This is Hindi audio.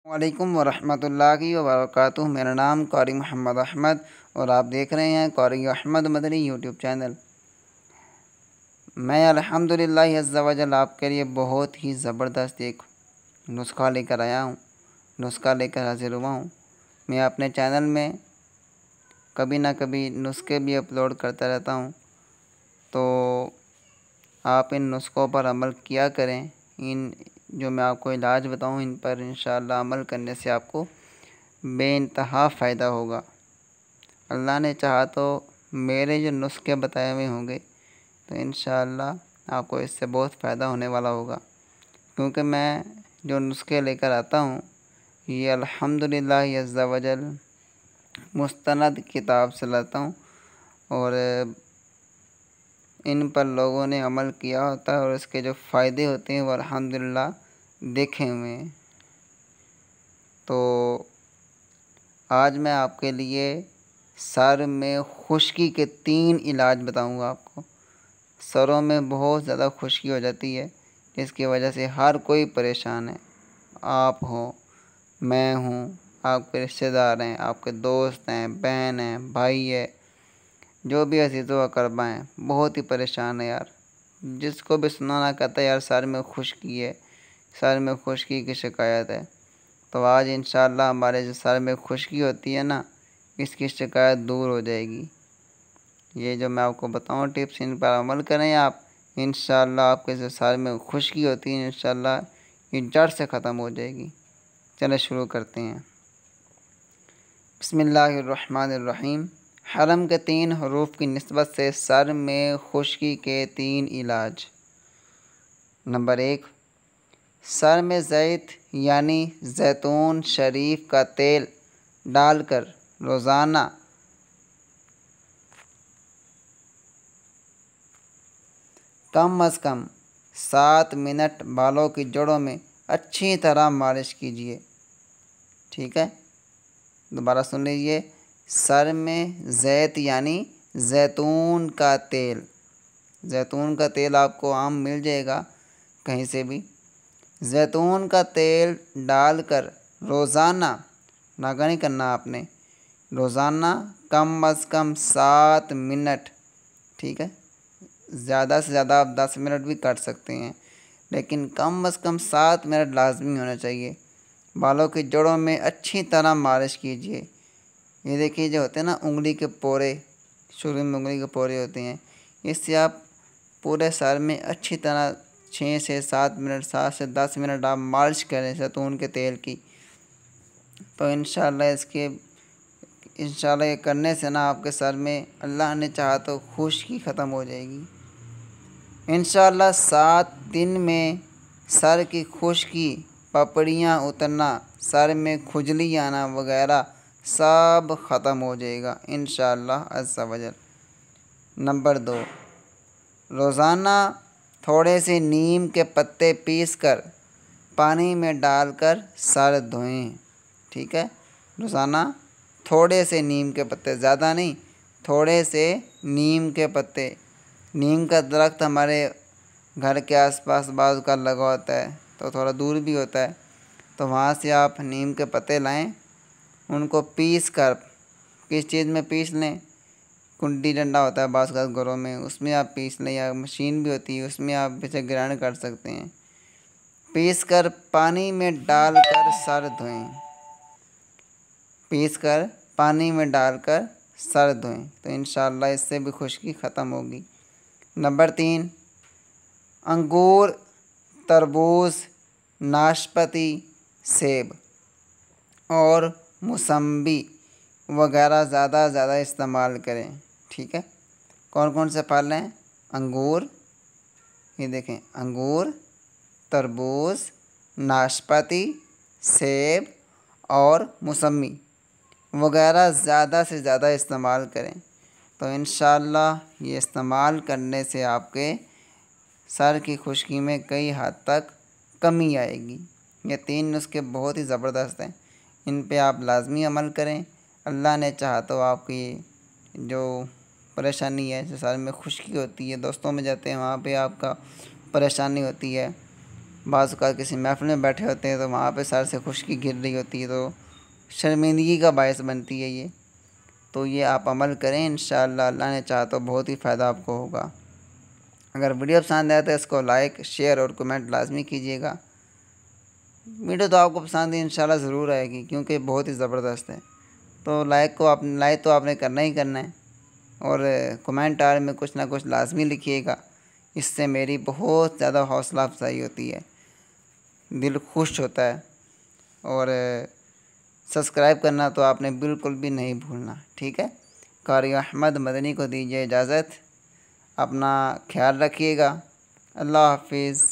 वालेकुम वरहमतुल्लाहि वबरकातुहू। मेरा नाम कारी मोहम्मद अहमद और आप देख रहे हैं कारी अहमद मदनी यूट्यूब चैनल। मैं अल्हम्दुलिल्लाह अज़्ज़ा वजल आपके लिए बहुत ही ज़बरदस्त एक नुस्खा लेकर आया हूँ, नुस्खा लेकर हाजिर हुआ हूँ। मैं अपने चैनल में कभी ना कभी नुस्खे भी अपलोड करता रहता हूँ, तो आप इन नुस्खों पर अमल किया करें। इन जो मैं आपको इलाज बताऊँ, इन पर इंशाअल्लाह अमल करने से आपको बेइंतहा फ़ायदा होगा। अल्लाह ने चाहा तो मेरे जो नुस्खे बताए हुए होंगे तो इंशाअल्लाह आपको इससे बहुत फ़ायदा होने वाला होगा, क्योंकि मैं जो नुस्खे लेकर आता हूँ ये अल्हम्दुलिल्लाह अज़्ज़ा वजल मुस्तनद किताब से लाता हूँ और इन पर लोगों ने अमल किया होता है और इसके जो फ़ायदे होते हैं वो अल्हम्दुलिल्लाह देखे हुए हैं। तो आज मैं आपके लिए सर में खुश्की के 3 इलाज बताऊंगा आपको। सरों में बहुत ज़्यादा खुश्की हो जाती है, जिसकी वजह से हर कोई परेशान है। आप हो, मैं हूँ, आपके रिश्तेदार हैं, आपके दोस्त हैं, बहन हैं, भाई है, जो भी अज़ीज़ व अक़रबा हैं, बहुत ही परेशान है यार। जिसको भी सुनाना कहता है यार सर में खुश्की है, सर में खुश्की की शिकायत है। तो आज इंशाअल्लाह हमारे जो सर में खुश्की होती है ना, इसकी शिकायत दूर हो जाएगी। ये जो मैं आपको बताऊँ टिप्स, इन पर अमल करें आप, इंशाअल्लाह आपके जो सर में खुश्की होती है इंशाअल्लाह ये जड़ से ख़त्म हो जाएगी। चलो शुरू करते हैं। बिस्मिल्लाहिर्रहमानिर्रहीम। हरम के 3 हरूफ की निस्बत से सर में खुश्की के 3 इलाज। नंबर 1, सर में ज़ैत यानी जैतून शरीफ का तेल डालकर रोज़ाना कम अज़ कम 7 मिनट बालों की जड़ों में अच्छी तरह मालिश कीजिए। ठीक है, दोबारा सुन लीजिए। सर में ज़ैत यानी जैतून का तेल, जैतून का तेल आपको आम मिल जाएगा कहीं से भी। जैतून का तेल डालकर रोज़ाना, नागा नहीं करना आपने, रोज़ाना कम अज़ कम 7 मिनट। ठीक है, ज़्यादा से ज़्यादा आप 10 मिनट भी काट सकते हैं, लेकिन कम अज़ कम 7 मिनट लाजमी होना चाहिए। बालों की जड़ों में अच्छी तरह मालिश कीजिए। ये देखिए जो होते हैं ना उंगली के पोरे, शुरू में उंगली के पोरे होते हैं, इससे आप पूरे सर में अच्छी तरह 6 से 7 मिनट, 7 से 10 मिनट आप मालिश करें जैतून के तेल की। तो इंशाल्लाह ये करने से ना आपके सर में अल्लाह ने चाहा तो खुश्की ख़त्म हो जाएगी। इंशाल्लाह 7 दिन में सर की खुश्की, पपड़ियाँ उतरना, सर में खुजली आना वगैरह सब ख़त्म हो जाएगा इंशाल्लाह अज़्ज़ा वजल। नंबर 2, रोज़ाना थोड़े से नीम के पत्ते पीसकर पानी में डालकर सर धोएं। ठीक है, रोज़ाना थोड़े से नीम के पत्ते, ज़्यादा नहीं, थोड़े से नीम के पत्ते। नीम का दरख्त हमारे घर के आसपास बाज़ का लगा होता है, तो थोड़ा दूर भी होता है, तो वहाँ से आप नीम के पत्ते लाएं, उनको पीस कर, किस चीज़ में पीस लें, कुंडी डंडा होता है बाज़ का घरों में, उसमें आप पीस लें, या मशीन भी होती है उसमें आप इसे ग्राइंड कर सकते हैं। पीस कर पानी में डालकर सर धोएं, पीस कर पानी में डालकर सर धोएं, तो इंशाअल्लाह इससे भी खुश्की ख़त्म होगी। नंबर 3, अंगूर, तरबूज, नाशपाती, सेब और मौसम्बी वगैरह ज़्यादा इस्तेमाल करें। ठीक है, कौन कौन से फल हैं? अंगूर, ये देखें, अंगूर, तरबूज, नाशपाती, सेब और मौसम्बी वगैरह ज़्यादा से ज़्यादा इस्तेमाल करें। तो इंशाअल्लाह ये इस्तेमाल करने से आपके सर की खुश्की में कई हद तक कमी आएगी। ये 3 नुस्खे बहुत ही ज़बरदस्त हैं, इन पे आप लाजमी अमल करें। अल्लाह ने चाहा तो आपकी जो परेशानी है, जो सर में खुश्की होती है, दोस्तों में जाते हैं वहाँ पे आपका परेशानी होती है, बाज़ औक़ात किसी महफ़िल में बैठे होते हैं तो वहाँ पे सर से खुशकी गिर रही होती है, तो शर्मिंदगी का बायस बनती है ये। तो ये आप अमल करें, इंशाअल्लाह अल्लाह ने चाहा तो बहुत ही फ़ायदा आपको होगा। अगर वीडियो पसंद आए तो इसको लाइक, शेयर और कमेंट लाजमी कीजिएगा। वीडियो तो आपको पसंद इंशाल्लाह ज़रूर आएगी, क्योंकि बहुत ही ज़बरदस्त है। तो लाइक तो आपने करना ही करना है, और कमेंट आर में कुछ ना कुछ लाजमी लिखिएगा। इससे मेरी बहुत ज़्यादा हौसला अफजाई होती है, दिल खुश होता है। और सब्सक्राइब करना तो आपने बिल्कुल भी नहीं भूलना, ठीक है। कारी अहमद मदनी को दीजिए इजाज़त। अपना ख्याल रखिएगा। अल्लाह हाफिज़।